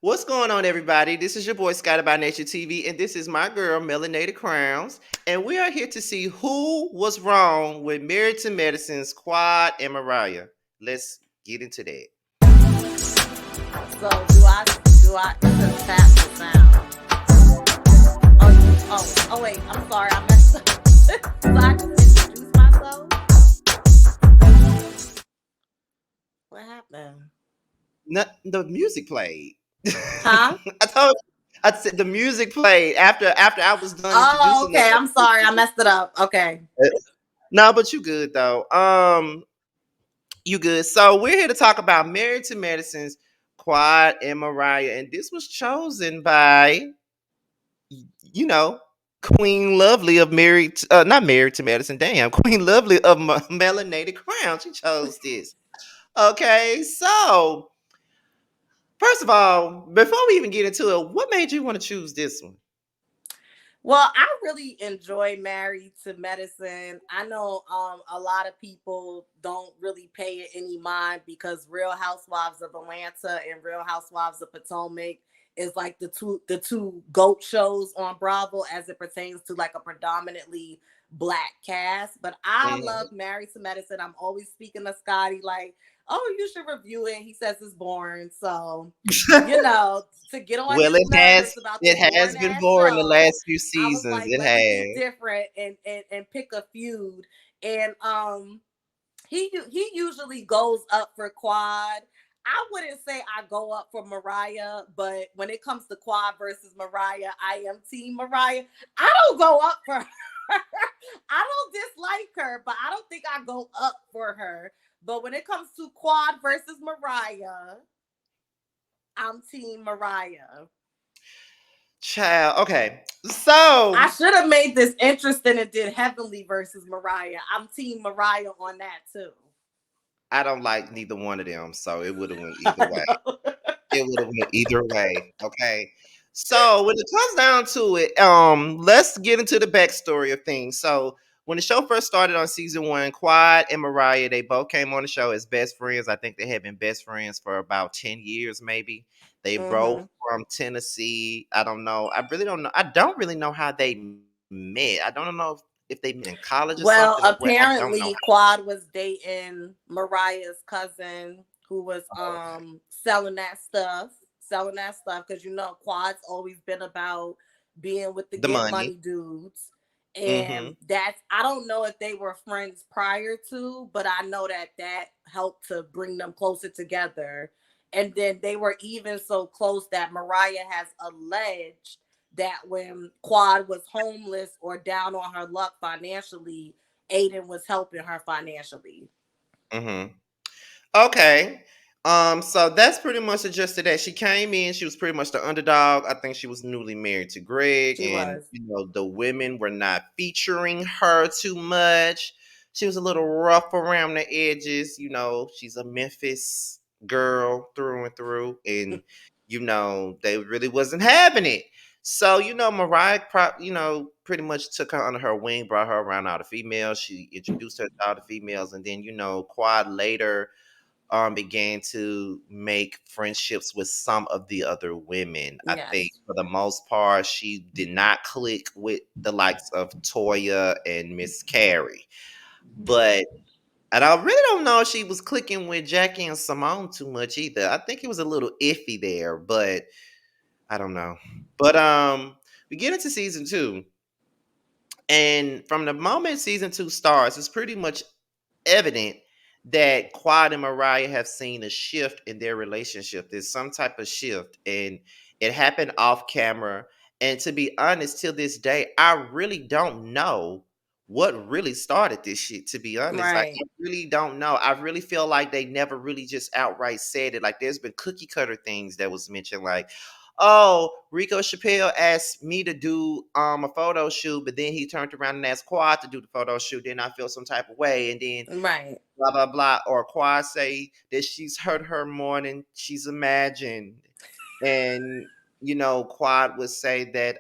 What's going on, everybody? This is your boy Scotty by Nature TV, and this is my girl Melanated Crowns, and we are here to see who was wrong with Married to Medicine's Quad and Mariah. Let's get into that. So do I it's a tap the sound. Oh wait, I'm sorry, I messed up. So I just introduced myself. What happened? Not, the music played. Huh? I told I said the music played after I was done Oh, introducing the. okay. I'm sorry, I messed it up. Okay. No, but you good though. You good. So we're here to talk about Married to Medicine's Quad and Mariah, and this was chosen by you know, Queen Lovely of not Married to Medicine, damn, Queen Lovely of Melanated Crown. She chose this. Okay, so first of all, before we even get into it, what made you want to choose this one? Well, I really enjoy Married to Medicine. I know a lot of people don't really pay it any mind because Real Housewives of Atlanta and Real Housewives of Potomac is like the two GOAT shows on Bravo as it pertains to like a predominantly black cast. But I Mhm. love Married to Medicine. I'm always speaking to Scotty like, oh, you should review it. He says it's boring. So to get on Well, his nerves about it this has boring been ass boring the show, last few I was seasons. like, It let me be has. different and pick a feud. And he usually goes up for Quad. I wouldn't say I go up for Mariah, but when it comes to Quad versus Mariah, I am Team Mariah. I don't go up for her. I don't dislike her, but I don't think I go up for her. But when it comes to Quad versus Mariah, I'm Team Mariah. Child. Okay. So I should have made this interesting and did Heavenly versus Mariah. I'm Team Mariah on that too. I don't like neither one of them, so it would have went either I way. know. It would have went either way. Okay. So when it comes down to it, let's get into the backstory of things. So when the show first started on season one, Quad and Mariah, they both came on the show as best friends. I think they had been best friends for about 10 years, maybe. They both Hmm. from Tennessee. I don't know. I really don't know. I don't really know how they met. I don't know if they met in college or Well, something or what. I don't know. apparently Quad was dating Mariah's cousin who was selling that stuff because Quad's always been about being with the The get money. money dudes. Mm-hmm. And that's I don't know if they were friends prior to, but I know that helped to bring them closer together. And then they were even so close that Mariah has alleged that when Quad was homeless or down on her luck financially, Aiden was helping her financially. Mm-hmm. Okay. So that's pretty much the gist of that. She came in, she was pretty much the underdog. I think she was newly married to Greg, She and was. the women were not featuring her too much. She was a little rough around the edges. She's a Memphis girl through and through, and they really wasn't having it. So, Mariah, pretty much took her under her wing, brought her around all the females. She introduced her to all the females, and then, Quad later began to make friendships with some of the other women. I think Yes. for the most part, she did not click with the likes of Toya and Miss Carrie. But and I really don't know if she was clicking with Jackie and Simone too much either. I think it was a little iffy there, but I don't know. But we get into season two. And from the moment season two starts, it's pretty much evident that Quad and Mariah have seen a shift in their relationship. There's some type of shift, and it happened off camera. And to be honest, till this day, I really don't know what really started this shit. To be honest, like Right. I really don't know. I really feel like they never really just outright said it. Like there's been cookie cutter things that was mentioned, like, oh, Rico Chappelle asked me to do a photo shoot, but then he turned around and asked Quad to do the photo shoot. Then I feel some type of way, and then Right. blah blah blah. Or Quad say that she's hurt her more than she's imagined, and Quad would say that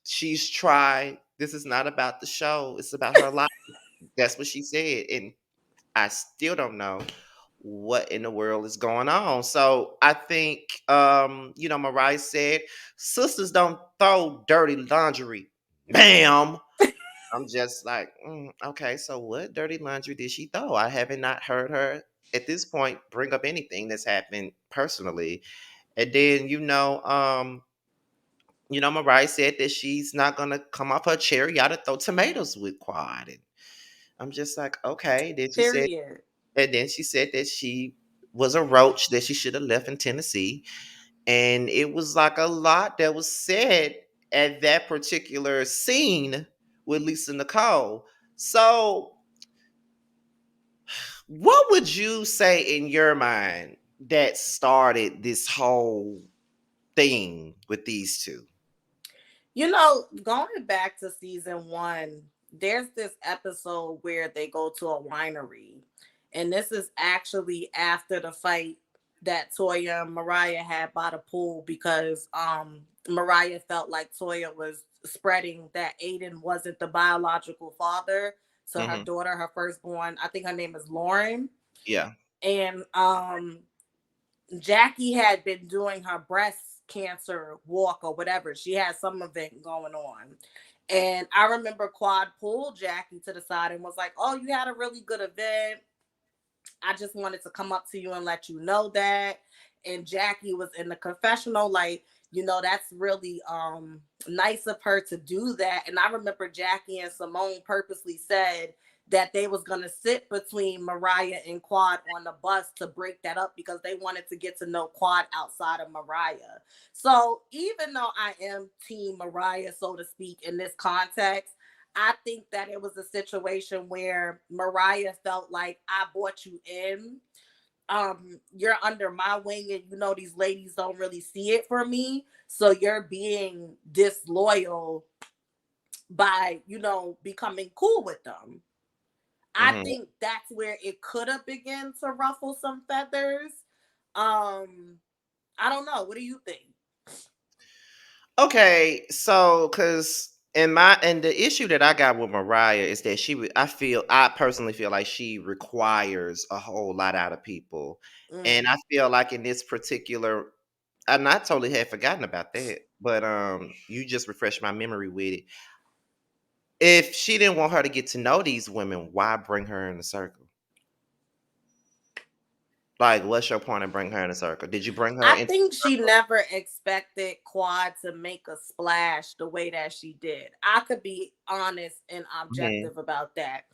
she's tried. This is not about the show; it's about her life. That's what she said, and I still don't know what in the world is going on? So I think, Mariah said, sisters don't throw dirty laundry. Bam. I'm just like, okay, so what dirty laundry did she throw? I haven't not heard her at this point bring up anything that's happened personally. And then, Mariah said that she's not gonna come off her cherry out and throw tomatoes with Quad. And I'm just like, okay. Period. Then she said that she was a roach that she should have left in Tennessee. And it was like a lot that was said at that particular scene with Lisa Nicole. So, what would you say in your mind that started this whole thing with these two? Going back to season one, there's this episode where they go to a winery. And this is actually after the fight that Toya and Mariah had by the pool because Mariah felt like Toya was spreading that Aiden wasn't the biological father to her Hmm. daughter, her firstborn. I think her name is Lauren. Yeah. And Jackie had been doing her breast cancer walk or whatever. She had some event going on. And I remember Quad pulled Jackie to the side and was like, "Oh, you had a really good event. I just wanted to come up to you and let you know that." And Jackie was in the confessional, like, that's really nice of her to do that. And I remember Jackie and Simone purposely said that they was gonna sit between Mariah and Quad on the bus to break that up because they wanted to get to know Quad outside of Mariah. So even though I am team Mariah, so to speak, in this context, I think that it was a situation where Mariah felt like I brought you in. You're under my wing, and these ladies don't really see it for me. So you're being disloyal by, becoming cool with them. I Hmm. think that's where it could have begun to ruffle some feathers. Um, I don't know. What do you think? Okay, so because and the issue that I got with Mariah is that I personally feel like she requires a whole lot out of people, and Mm. I feel like in this particular, and I totally had forgotten about that, but you just refreshed my memory with it. If she didn't want her to get to know these women, why bring her in the circle? Like, what's your point of bringing her in a circle? Did you bring her I into think the she circle? never expected Quad to make a splash the way that she did. I could be honest and Mhm. objective about that.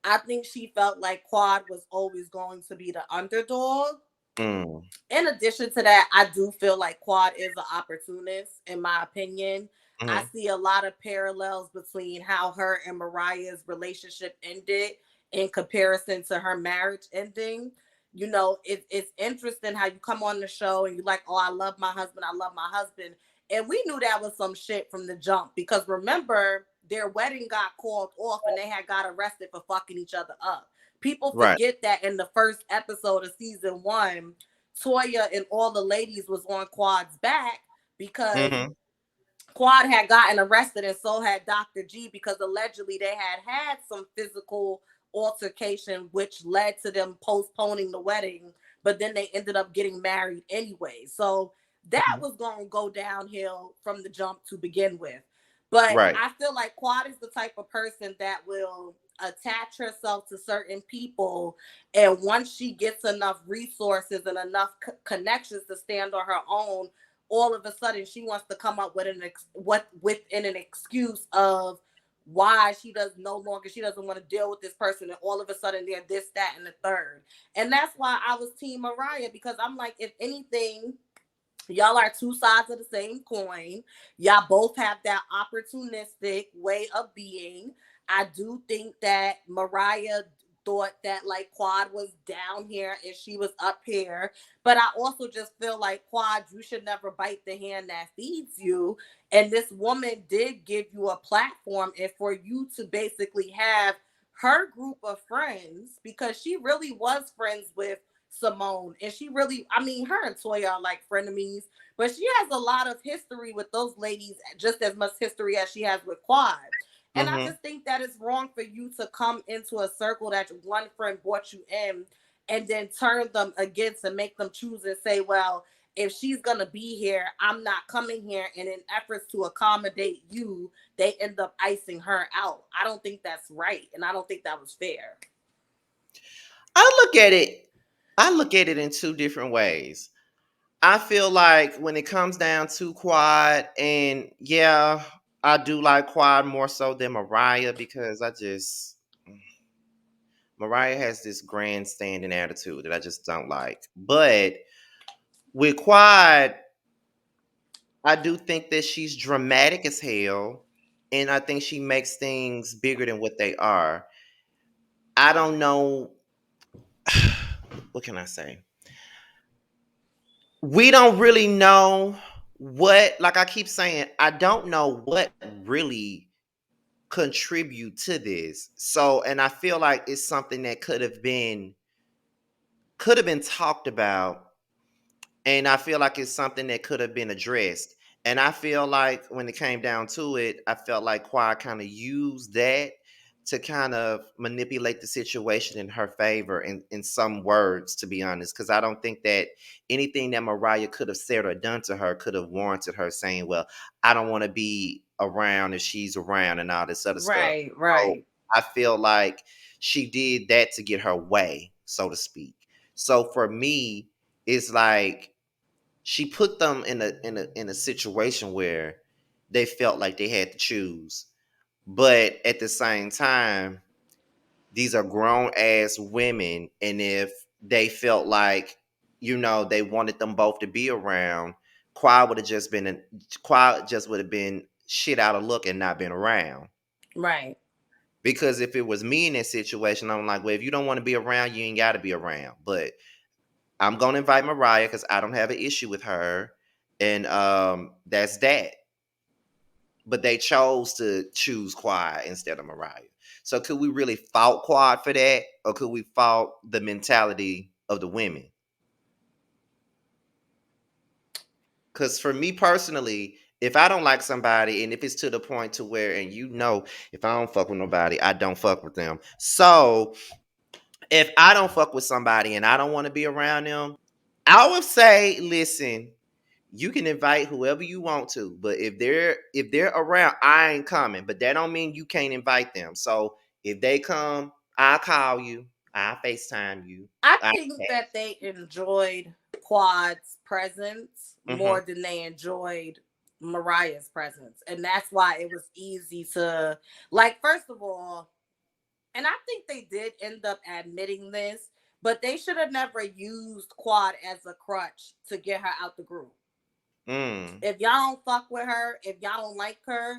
I think she felt like Quad was always going to be the underdog. Mm. In addition to that, I do feel like Quad is an opportunist, in my opinion. I Mhm. see a lot of parallels between how her and Mariah's relationship ended in comparison to her marriage ending. It's interesting how you come on the show and you're like, "Oh, I love my husband. I love my husband." And we knew that was some shit from the jump because remember, their wedding got called off and they had got arrested for fucking each other up. People Right. forget that in the first episode of season one, Toya and all the ladies was on Quad's back because Mhm. Quad had gotten arrested and so had Dr. G because allegedly they had some physical altercation which led to them postponing the wedding, but then they ended up getting married anyway. So that Mhm. was going to go downhill from the jump to begin with. But Right. I feel like Quad is the type of person that will attach herself to certain people, and once she gets enough resources and enough connections to stand on her own, all of a sudden she wants to come up with within an excuse of why she doesn't want to deal with this person, and all of a sudden they're this, that, and the third. And that's why I was team Mariah, because I'm like, if anything, y'all are two sides of the same coin. Y'all both have that opportunistic way of being. I do think that Mariah thought that like Quad was down here and she was up here. But I also just feel like, Quad, you should never bite the hand that feeds you. And this woman did give you a platform, and for you to basically have her group of friends, because she really was friends with Simone. And she really, I mean, her and Toya are like frenemies, but she has a lot of history with those ladies, just as much history as she has with Quad. And I Mhm. just think that it's wrong for you to come into a circle that one friend brought you in and then turn them against and make them choose and say, well, if she's gonna be here, I'm not coming here. And in efforts to accommodate you, they end up icing her out. I don't think that's right, and I don't think that was fair. I look at it. I look at it in two different ways. I feel like when it comes down to Quad, and yeah, I do like Quad more so than Mariah because Mariah has this grandstanding attitude that I just don't like. But with Quad, I do think that she's dramatic as hell, and I think she makes things bigger than what they are. I don't know. What can I say? We don't really know what, like I keep saying, I don't know what really contribute to this. So, and I feel like it's something that could have been talked about, and I feel like it's something that could have been addressed. And I feel like when it came down to it, I felt like Quad kind of used that to kind of manipulate the situation in her favor in some words, to be honest. Because I don't think that anything that Mariah could have said or done to her could have warranted her saying, well, I don't want to be around if she's around and all this other stuff. Right, So right, I feel like she did that to get her way, so to speak. So for me, it's like she put them in a situation where they felt like they had to choose. But at the same time, these are grown ass women, and if they felt like, they wanted them both to be around, Quad would have just been Quad just would have been shit out of luck and not been around. right. Because if it was me in that situation, I'm like, well, if you don't want to be around, you ain't got to be around. But I'm gonna invite Mariah because I don't have an issue with her, and that's that. But they chose to choose Quad instead of Mariah. So could we really fault Quad for that, or could we fault the mentality of the women? Because for me personally, if I don't like somebody, and if it's to the point to where, and if I don't fuck with nobody, I don't fuck with them. So if I don't fuck with somebody and I don't want to be around them, I would say, listen, you can invite whoever you want to, but if they're around, I ain't coming. But that don't mean you can't invite them. So if they come, I'll call you, I'll FaceTime you. I I, think that they enjoyed Quad's presence mm-hmm, more than they enjoyed Mariah's presence. And that's why it was easy to, like, first of all, and I think they did end up admitting this, but they should have never used Quad as a crutch to get her out the group. mm, If y'all don't fuck with her, if y'all don't like her,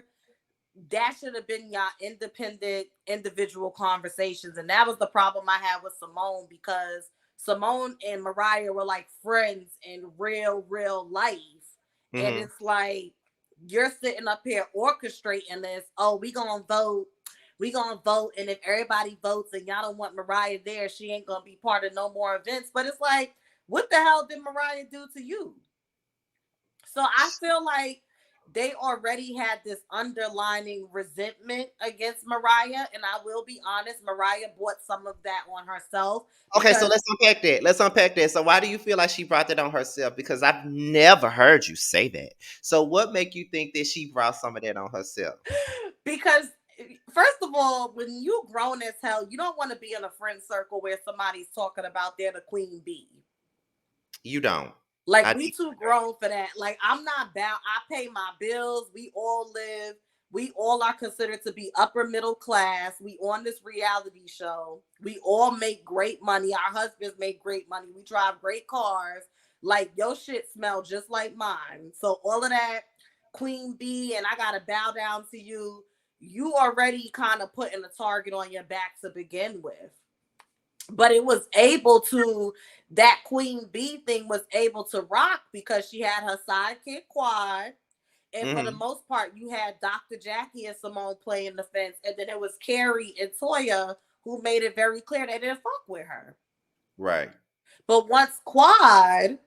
that should have been y'all independent individual conversations. And that was the problem I had with Simone, because Simone and Mariah were like friends in real life. And mm-hmm, it's like, you're sitting up here orchestrating this. Oh, we gonna vote, and if everybody votes and y'all don't want Mariah there, she ain't gonna be part of no more events. But it's like, what the hell did Mariah do to you? So I feel like they already had this underlining resentment against Mariah. And I will be honest, Mariah brought some of that on herself okay, so because let's unpack that. So why do you feel like she brought that on herself? Because I've never heard you say that. So what make you think that she brought some of that on herself? because first of all, when you grown as hell, you don't want to be in a friend circle where somebody's talking about they're the queen bee. You don't. Like, I we deep too grown for that. Like, I'm not bound. I pay my bills. We all live. We all are considered to be upper middle class. We on this reality show. We all make great money. Our husbands make great money. We drive great cars. Like, your shit smell just like mine. So all of that queen bee and I gotta bow down to you. You already kind of putting a target on your back to begin with. But it was able to, that queen bee thing was able to rock because she had her sidekick Quad, and for the mm-hmm, most part you had Dr. Jackie and Simone playing the fence, and then it was Carrie and Toya who made it very clear they didn't fuck with her. right. But once Quad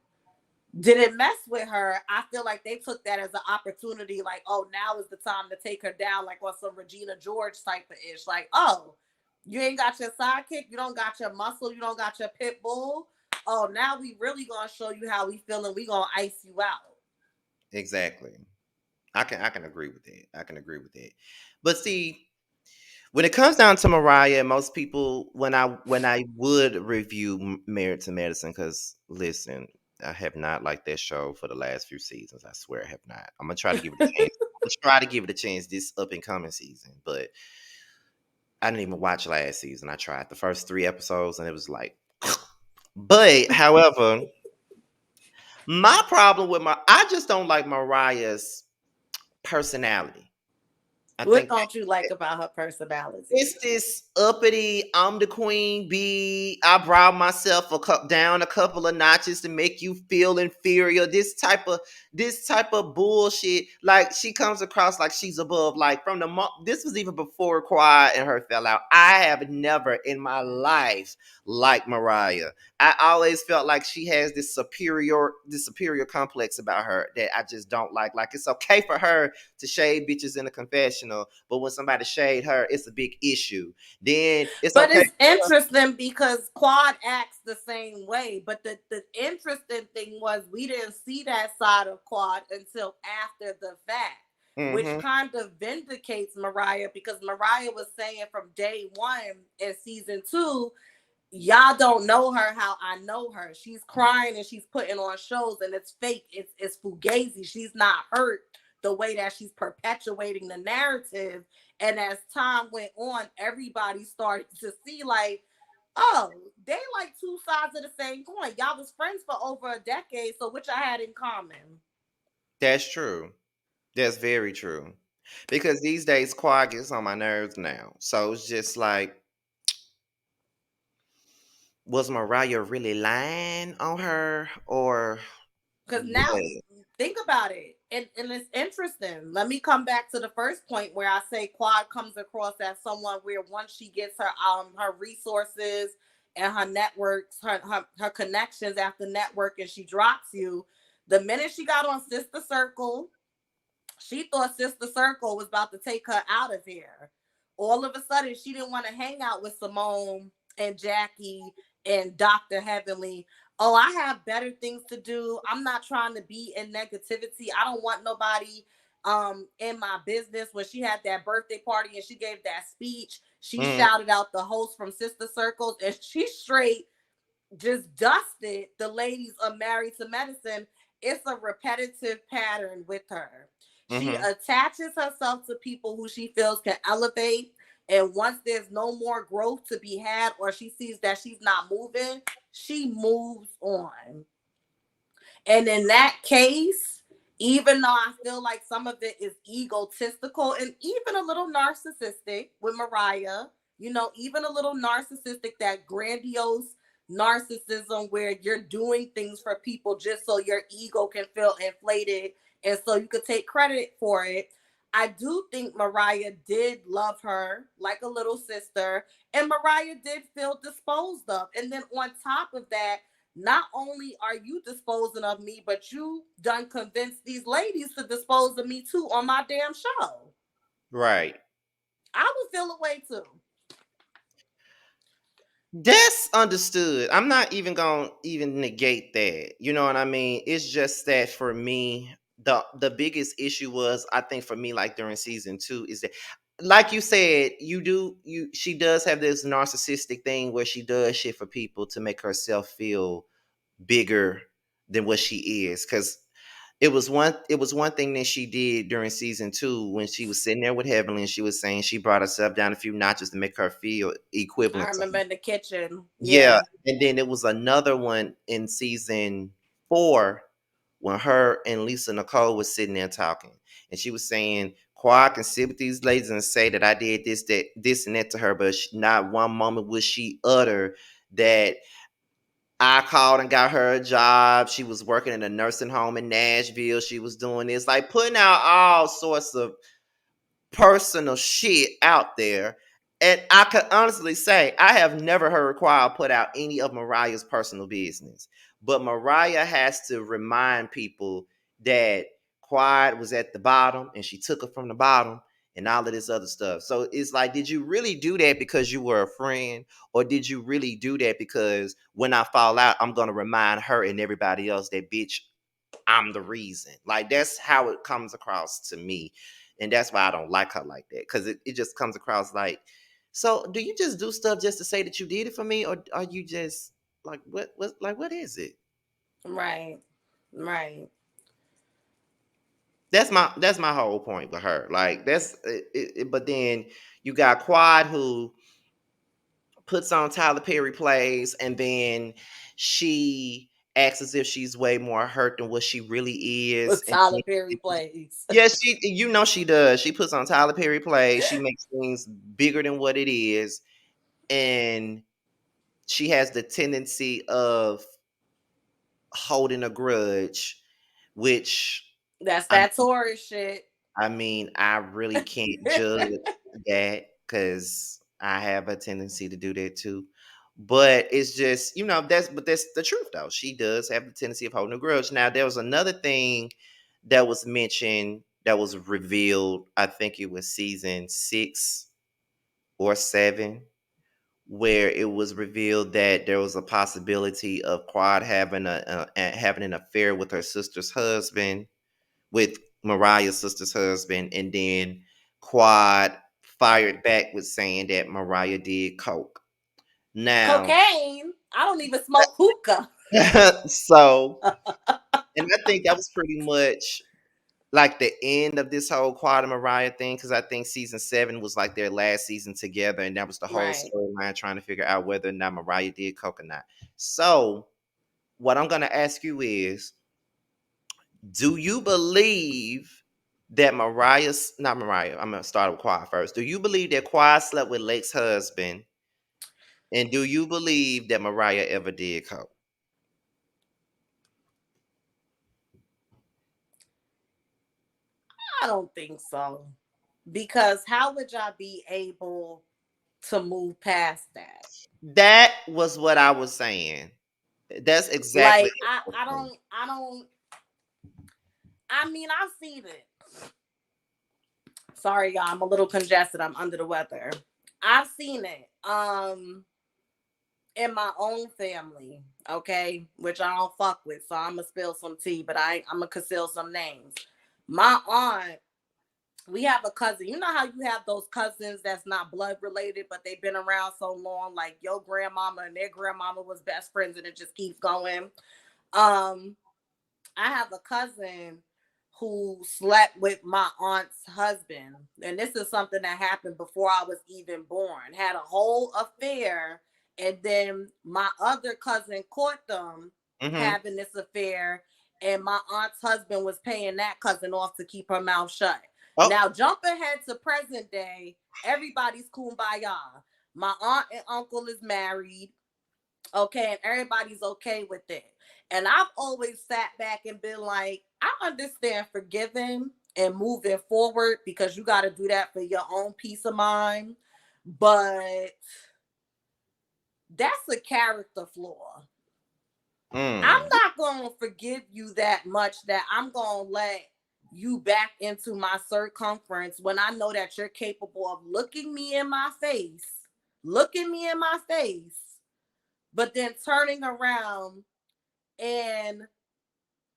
didn't mess with her, I feel like they took that as an opportunity, like, oh, now is the time to take her down, like on some Regina George type of ish, like, oh, You ain't got your sidekick. You don't got your muscle. You don't got your pit bull. Oh, now we really gonna show you how we feeling. We gonna ice you out. Exactly. I can agree with that. I can agree with that. But see, when it comes down to Mariah, most people, when I would review Married to Medicine, because listen, I have not liked that show for the last few seasons. I swear I have not. I'm gonna try to give it a chance. I'm gonna try to give it a chance this up and coming season, but I didn't even watch last season. I tried the first 3 episodes, and it was like, but however, my problem with I just don't like Mariah's personality. I What think don't you like about her personality? it's this uppity, I'm the queen bee. I brought myself down a couple of notches to make you feel inferior. This type of bullshit. Like she comes across like she's above. Like from this was even before Quad and her fell out. I have never in my life liked Mariah. I always felt like she has this superior complex about her that I just don't like. Like it's okay for her to shade bitches in the confessional, but when somebody shade her, it's a big issue. Then it's But okay. it's interesting because Quad acts the same way. But the interesting thing was we didn't see that side of Quad until after the fact, which Mm-hmm. kind of vindicates Mariah because Mariah was saying from day one in season two, y'all don't know her how I know her. She's crying and she's putting on shows and it's fake. It's fugazi. She's not hurt the way that she's perpetuating the narrative. And as time went on, everybody started to see like, oh, they like two sides of the same coin. Y'all was friends for over a decade, so which I had in common. That's true. That's very true. Because these days, Quad gets on my nerves now. So it's just like, was Mariah really lying on her or Because now, what? think about it, and it's interesting. Let me come back to the first point where I say Quad comes across as someone where once she gets her resources and her networks, her connections after network, and she drops you. The minute she got on Sister Circle, she thought Sister Circle was about to take her out of here. All of a sudden, she didn't want to hang out with Simone and Jackie and Dr. Heavenly. Oh, I have better things to do. I'm not trying to be in negativity. I don't want nobody in my business. When she had that birthday party and she gave that speech, she Mm, shouted out the host from Sister Circles and she straight just dusted the ladies of Married to Medicine. It's a repetitive pattern with her. She mm-hmm. attaches herself to people who she feels can elevate. And once there's no more growth to be had, or she sees that she's not moving, she moves on. And in that case, even though I feel like some of it is egotistical and even a little narcissistic with Mariah, even a little narcissistic, that grandiose narcissism where you're doing things for people just so your ego can feel inflated and so you could take credit for it. I do think Mariah did love her like a little sister, and Mariah did feel disposed of. And then on top of that, not only are you disposing of me, but you done convinced these ladies to dispose of me too on my damn show. Right. I would feel a way too. That's understood. I'm not even gonna even negate that. You know what I mean? It's just that for me, the biggest issue was, I think for me, like during season two, is that, like you said, she does have this narcissistic thing where she does shit for people to make herself feel bigger than what she is. Cause it was one thing that she did during season two when she was sitting there with Heavenly and she was saying she brought herself down a few notches to make her feel I equivalent to remember her. in the kitchen. Yeah, Yeah. and then it was another one in season 4 when her and Lisa Nicole was sitting there talking, and she was saying, "Quad can sit with these ladies and say that I did this, that, this, and that to her, but not one moment would she utter that I called and got her a job. She was working in a nursing home in Nashville. She was doing this, like putting out all sorts of personal shit out there." And I could honestly say I have never heard Quad put out any of Mariah's personal business. But Mariah has to remind people that Quad was at the bottom and she took her from the bottom. and all of this other stuff. So it's like, did you really do that because you were a friend, or did you really do that because when I fall out, I'm gonna remind her and everybody else that bitch, I'm the reason. Like that's how it comes across to me. And that's why I don't like her like that. Cause it just comes across like, so do you just do stuff just to say that you did it for me? Or are you just like what is it? Right. Right. That's my whole point with her. Like that's but then you got Quad who puts on Tyler Perry plays, and then she acts as if she's way more hurt than what she really is. With And Tyler Perry plays. yeah, she does. She puts on Tyler Perry plays. She makes things bigger than what it is, and she has the tendency of holding a grudge, which That's I that Taurus shit. I mean, I really can't judge that because I have a tendency to do that too. But it's just, that's the truth though. She does have the tendency of holding a grudge. Now, there was another thing that was mentioned that was revealed. I think it was season 6 or 7, where it was revealed that there was a possibility of Quad having an affair with her sister's husband, with Mariah's sister's husband, and then Quad fired back with saying that Mariah did coke. Now, Cocaine. I don't even smoke hookah. so, and I think that was pretty much like the end of this whole Quad and Mariah thing, because I think season 7 was like their last season together, and that was the whole Right. storyline trying to figure out whether or not Mariah did coke or not. So, what I'm gonna ask you is, do you believe that not Mariah, I'm gonna start with Quad first. Do you believe that Quad slept with Lake's husband? And do you believe that Mariah ever did coke? I don't think so. Because how would y'all be able to move past that? That was what I was saying. That's exactly Like it. I mean I've seen it. Sorry y'all, I'm a little congested. I'm under the weather. I've seen it. In my own family, okay, which I don't fuck with, so I'm gonna spill some tea, but I'm gonna conceal some names. My aunt, we have a cousin. You know how you have those cousins that's not blood related, but they've been around so long, like your grandmama and their grandmama was best friends, and it just keeps going. Um, I have a cousin who slept with my aunt's husband. And this is something that happened before I was even born. Had a whole affair. And then my other cousin caught them Mm-hmm. having this affair. And my aunt's husband was paying that cousin off to keep her mouth shut. Oh. Now, jump ahead to present day, everybody's kumbaya. My aunt and uncle is married. Okay, and everybody's okay with it. And I've always sat back and been like, I understand forgiving and moving forward because you got to do that for your own peace of mind. But that's a character flaw. I'm Mm. not going to forgive you that much that I'm going to let you back into my circumference when I know that you're capable of looking me in my face, but then turning around and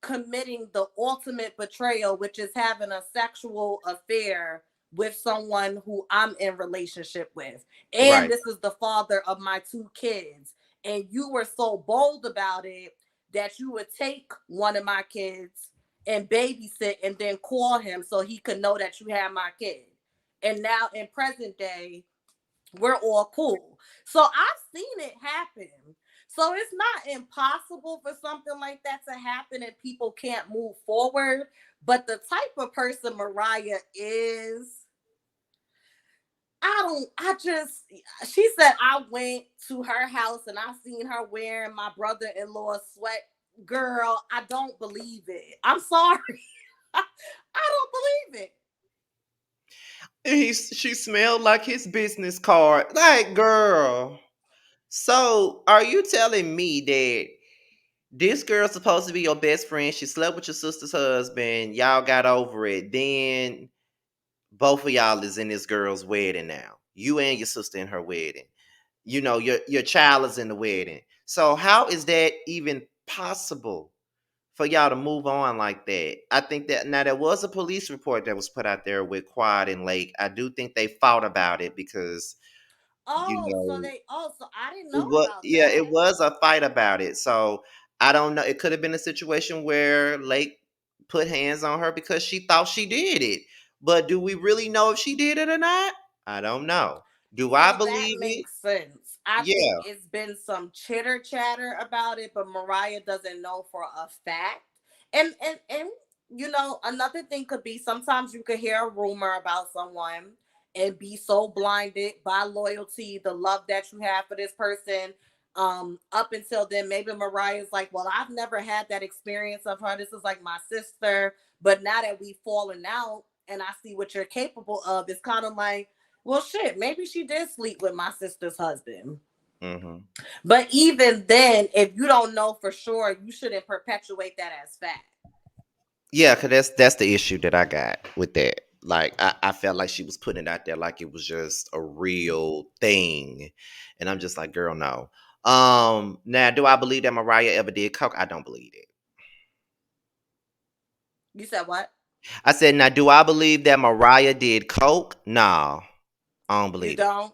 committing the ultimate betrayal, which is having a sexual affair with someone who I'm in relationship with. And Right. this is the father of my 2 kids. And you were so bold about it that you would take one of my kids and babysit and then call him so he could know that you had my kid. And now in present day, we're all cool. So I've seen it happen. So it's not impossible for something like that to happen and people can't move forward. But the type of person Mariah is, she said I went to her house and I seen her wearing my brother-in-law's sweat. Girl, I don't believe it. I'm sorry. I don't believe it. And she smelled like his business card. Like, girl. So, are you telling me that this girl's supposed to be your best friend? She slept with your sister's husband. Y'all got over it. Then both of y'all is in this girl's wedding now. You and your sister in her wedding. Your child is in the wedding. So how is that even possible for y'all to move on like that? I think that now there was a police report that was put out there with Quad and Lake. I do think they fought about it because you know so I didn't it know was, about yeah, it that. was a fight about it. So I don't know. It could have been a situation where Lake put hands on her because she thought she did it. But do we really know if she did it or not? I don't know. Do I So that believe it? makes sense. I think Yeah. it's been some chitter chatter about it, but Mariah doesn't know for a fact. And another thing could be sometimes you could hear a rumor about someone and be so blinded by loyalty, the love that you have for this person. Up until then, maybe Mariah's like, well, I've never had that experience of her. This is like my sister. But now that we've fallen out and I see what you're capable of, it's kind of like, well, shit, maybe she did sleep with my sister's husband. Hmm. But even then, if you don't know for sure, you shouldn't perpetuate that as fact. Yeah, cause that's the issue that I got with that. Like I felt like she was putting it out there like it was just a real thing, and I'm just like, girl, no. Now, do I believe that Mariah ever did coke? I don't believe it. You said what? I said, now, do I believe that Mariah did coke? No, I don't You believe it. don't?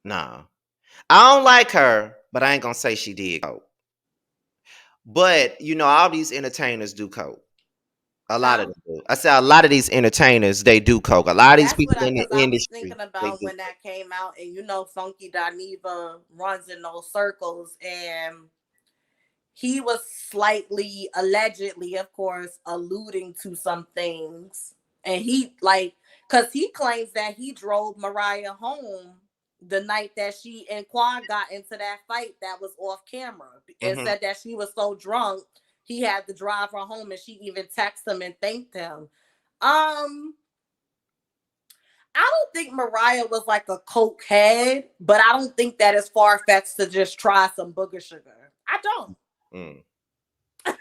No, I don't like her, but I ain't gonna say she did coke. But all these entertainers do coke. A lot of Huh? them do. I said a lot of these entertainers they do coke. A lot of these That's what people I, in the because I was industry thinking they about do when that came out, and Funky Dineva runs in those circles, and he was slightly, allegedly, of course, alluding to some things. And he, like, because he claims that he drove Mariah home the night that she and Quad got into that fight that was off camera, and coke. said that she was so drunk he had to drive her home, and she even texted him and thanked him. Um, I don't think Mariah was like a coke head, but I don't think that is far fetched to just try some booger sugar. I don't. Mm. I'm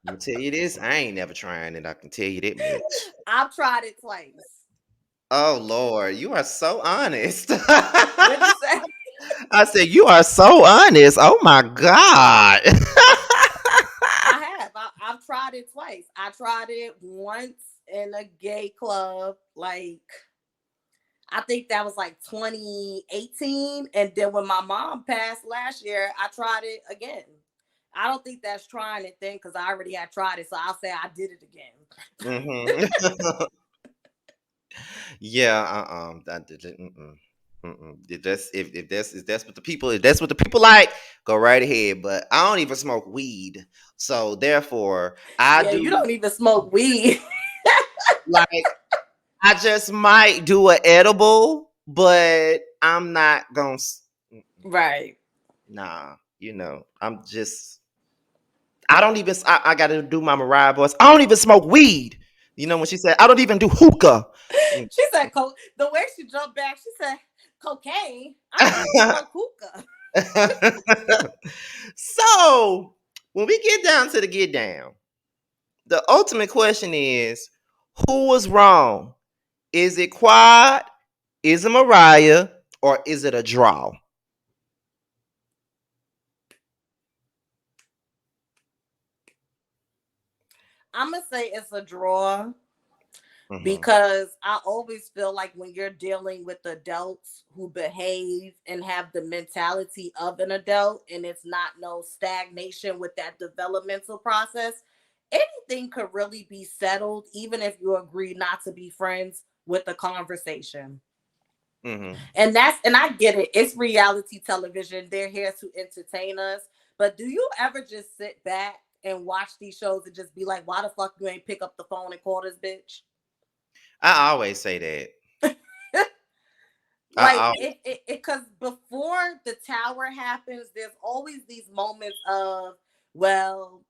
gonna tell you this, I ain't never trying it. I can tell you that much. I've tried it twice. Oh Lord, you are so honest. What'd you say? I said you are so honest. Oh my God. I have. I've tried it twice. I tried it once in a gay club, like I think that was like 2018. And then when my mom passed last year, I tried it again. I don't think that's trying it then because I already had tried it. So I'll say I did it again. Hmm. Yeah. That did it. Mm-mm. Mm-mm. If that's what the people like, go right ahead. But I don't even smoke weed, so therefore I Yeah, you do don't even smoke weed. like I just might do an edible, but I'm not gonna. Right. Nah, I'm just. I don't even. I got to do my Mariah voice. I don't even smoke weed. When she said, I don't even do hookah. Mm. She said, the way she jumped back, she said, cocaine. I don't even smoke hookah. So when we get down to the get down, the ultimate question is, who was wrong? Is it Quad? Is it Mariah? Or is it a draw? I'm going to say it's a draw Hmm. because I always feel like when you're dealing with adults who behave and have the mentality of an adult and it's not no stagnation with that developmental process, anything could really be settled even if you agree not to be friends with the conversation. Hmm. And I get it. It's reality television. They're here to entertain us. But do you ever just sit back and watch these shows and just be like, why the fuck you ain't pick up the phone and call this bitch? I always say that. Like I it because before the tower happens, there's always these moments of, well,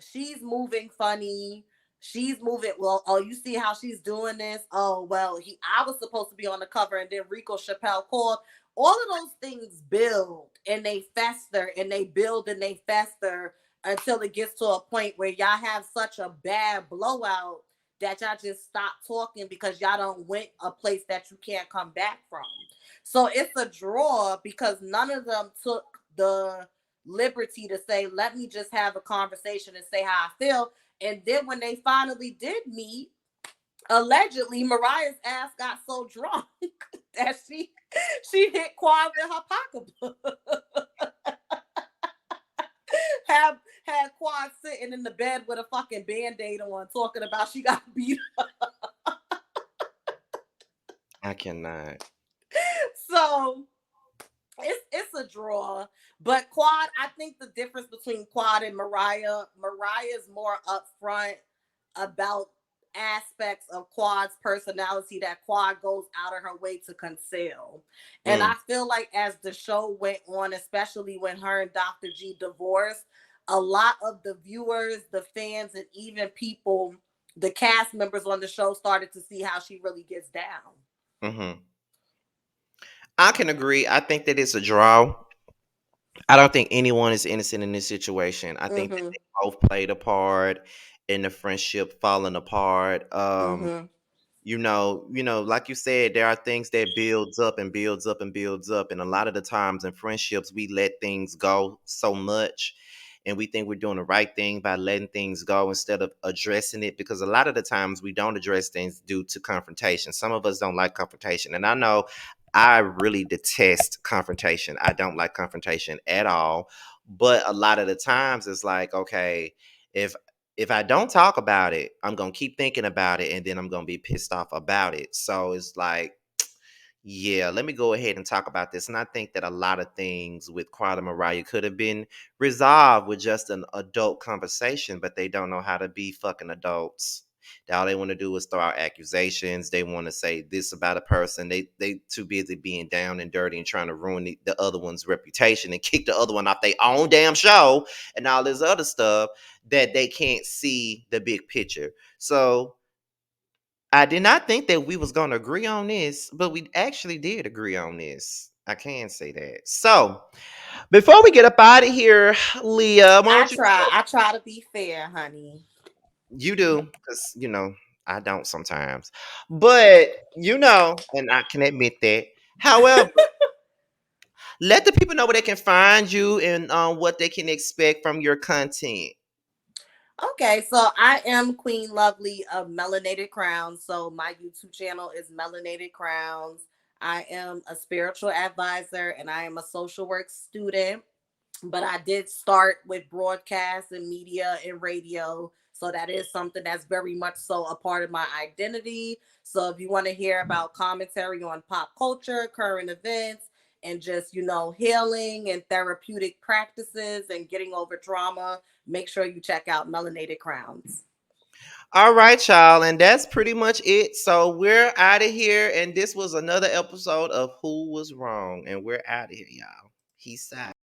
she's moving funny. She's moving well. Oh, you see how she's doing this? Oh, well, I was supposed to be on the cover, and then Rico Chappelle called. All of those things build and they fester and they build and they fester until it gets to a point where y'all have such a bad blowout that y'all just stop talking because y'all don't went a place that you can't come back from. So it's a draw because none of them took the liberty to say, let me just have a conversation and say how I feel. And then when they finally did meet, allegedly Mariah's ass got so drunk that she hit Quad in her pocketbook. Had Quad sitting in the bed with a fucking band-aid on, talking about she got beat up. I cannot. So it's a draw. But Quad, I think the difference between Quad and Mariah's more upfront about aspects of Quad's personality that Quad goes out of her way to conceal. And Mm, I feel like as the show went on, especially when her and Dr. G divorced, a lot of the viewers, the fans, and even people, the cast members on the show started to see how she really gets down. hmm. I can agree. I think that it's a draw. I don't think anyone is innocent in this situation. I think that Mm-hmm. they both played a part in the friendship falling apart. Mm-hmm. Like you said, there are things that builds up and builds up and builds up, and a lot of the times in friendships, we let things go so much, and we think we're doing the right thing by letting things go instead of addressing it. Because a lot of the times we don't address things due to confrontation. Some of us don't like confrontation, and I know I really detest confrontation. I don't like confrontation at all. But a lot of the times, it's like, okay, if if I don't talk about it, I'm gonna keep thinking about it, and then I'm gonna be pissed off about it. So it's like, yeah, let me go ahead and talk about this. And I think that a lot of things with Quad and Mariah could have been resolved with just an adult conversation, but they don't know how to be fucking adults. All they want to do is throw out accusations. They want to say this about a person. They too busy being down and dirty and trying to ruin the other one's reputation and kick the other one off their own damn show and all this other stuff that they can't see the big picture. So I did not think that we was going to agree on this, but we actually did agree on this. I can say that. So, before we get up out of here, Leah, why I don't you try. I try to be fair, honey. you do cuz I don't sometimes. But, and I can admit that. However, let the people know where they can find you and what they can expect from your content. Okay, so I am Queen Lovely of Melanated Crowns. So my YouTube channel is Melanated Crowns. I am a spiritual advisor and I am a social work student. But I did start with broadcast and media and radio. So that is something that's very much so a part of my identity. So if you want to hear about commentary on pop culture, current events, and just, healing and therapeutic practices and getting over trauma, make sure you check out Melanated Crowns. All right, y'all, and that's pretty much it. So we're out of here, and this was another episode of Who Was Wrong, and we're out of here, y'all. Peace out.